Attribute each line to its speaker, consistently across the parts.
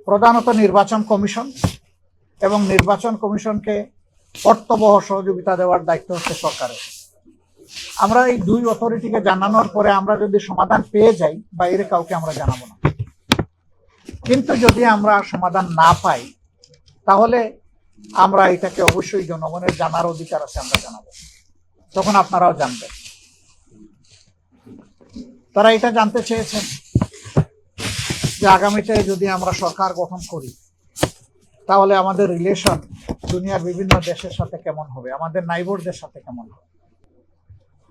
Speaker 1: প্রধানত নির্বাচন কমিশন এবং নির্বাচন কমিশনকে অর্থবহ সহযোগিতা দেওয়ার দায়িত্ব হচ্ছে সরকারের। আমরা এই দুই অথরিটিকে জানানোর পরে আমরা যদি সমাধান পেয়ে যাই, বাইরে কাউকে আমরা জানাবো না। কিন্তু যদি আমরা সমাধান না পাই, তাহলে আমরা এটাকে অবশ্যই জনগণের জানার অধিকার আছে, আমরা জানাবো। তখন আপনারাও জানবেন। তারা এটা জানতে চেয়েছেন যে আগামীতে যদি আমরা সরকার গঠন করি, তাহলে আমাদের রিলেশন দুনিয়ার বিভিন্ন দেশের সাথে কেমন হবে, আমাদের নাইবরদের সাথে কেমন হবে।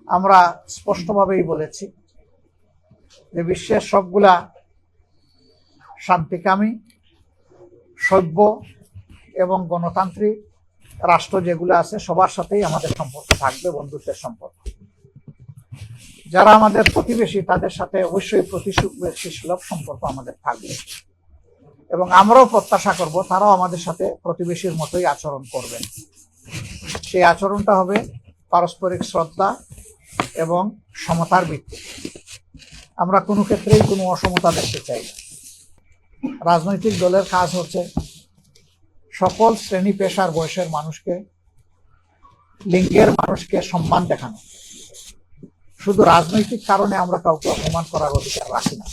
Speaker 1: আমরা স্পষ্টভাবেই বলেছি যে বিশ্বের সবগুলা শান্তিকামী, সভ্য এবং গণতান্ত্রিক রাষ্ট্র যেগুলো আছে সবার সাথেই আমাদের সম্পর্ক থাকবে, বন্ধুত্বের সম্পর্ক। যারা আমাদের প্রতিবেশী তাদের সাথে অবশ্যই প্রতিবেশী সুলভ সম্পর্ক আমাদের থাকবে, এবং আমরাও প্রত্যাশা করব তারাও আমাদের সাথে প্রতিবেশীর মতোই আচরণ করবেন। সেই আচরণটা হবে পারস্পরিক শ্রদ্ধা এবং সমতার ভিত্তিতে। আমরা কোনো ক্ষেত্রেই কোনো অসমতা দেখতে চাই না। রাজনৈতিক দলের কাজ হচ্ছে সকল শ্রেণী পেশার বয়সের মানুষকে, লিঙ্গের মানুষকে সম্মান দেখানো। শুধু রাজনৈতিক কারণে আমরা কাউকে অপমান করার অধিকার রাখি না।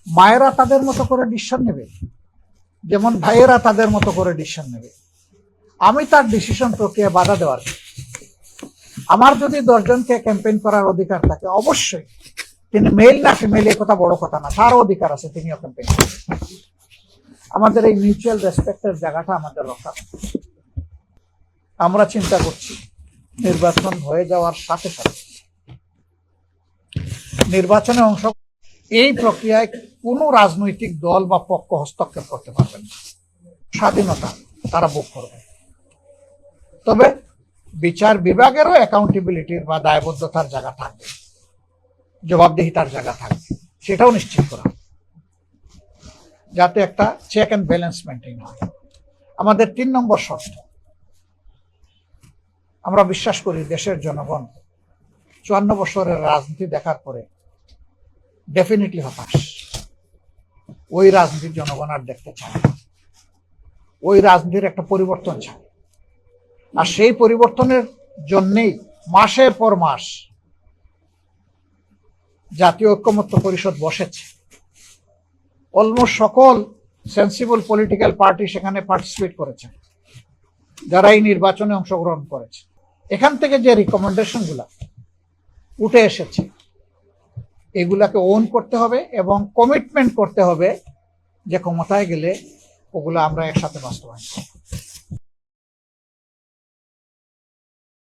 Speaker 1: মায়েরা তাদের মতো করে ডিসিশন নেবে, যেমন ভাইয়েরা তাদের মতো করে ডিসিশন নেবে। আমি তার ডিসিশন প্রক্রিয়া বাধা দেওয়ার, আমার যদি 10 জনকে ক্যাম্পেইন করার অধিকার থাকে, অবশ্যই তিনি মেল না ফিমেল এ কথা বড় কথা না, তারও অধিকার আছে, তিনিও ক্যাম্পেইন করবেন। আমাদের এই মিউচুয়াল রেসপেক্টের জায়গাটা আমাদের রক্ষা করতে। আমরা চিন্তা করছি নির্বাচন হয়ে যাওয়ার সাথে সাথে নির্বাচনে অংশ, এই প্রক্রিয়ায় কোনো রাজনৈতিক দল বা পক্ষ হস্তক্ষেপ করতে পারবেন না। স্বাধীনতা তারা ভোগ করবে। তবে বিচার বিভাগেরও অ্যাকাউন্টেবিলিটির বা দায়বদ্ধতার জায়গা থাকবে, জবাবদিহিতার জায়গা থাকবে, সেটাও নিশ্চিত করা, যাতে একটা চেক অ্যান্ড ব্যালেন্স মেনটেন হয়। আমাদের 3 নম্বর শর্ত, আমরা বিশ্বাস করি দেশের জনগণ 54 বছরের রাজনীতি দেখার পরে ডেফিনেটলি হতাশ। ওই রাজনীতির জনগণ আর দেখতে চায় না। ওই রাজনীতির একটা পরিবর্তন চায়। আর সেই পরিবর্তনের জন্যেই মাসের পর মাস জাতীয় ঐক্যমত্য পরিষদ বসেছে। অলমোস্ট সকল সেন্সিবল পলিটিক্যাল পার্টি সেখানে পার্টিসিপেট করেছে, যারা এই নির্বাচনে অংশগ্রহণ করেছে। এখান থেকে যে রিকমেন্ডেশন গুলা উঠে এসেছে, এগুলাকে ওন করতে হবে এবং কমিটমেন্ট করতে হবে যে ক্ষমতায় গেলে ওগুলো আমরা একসাথে বাস্তবায়ন করব।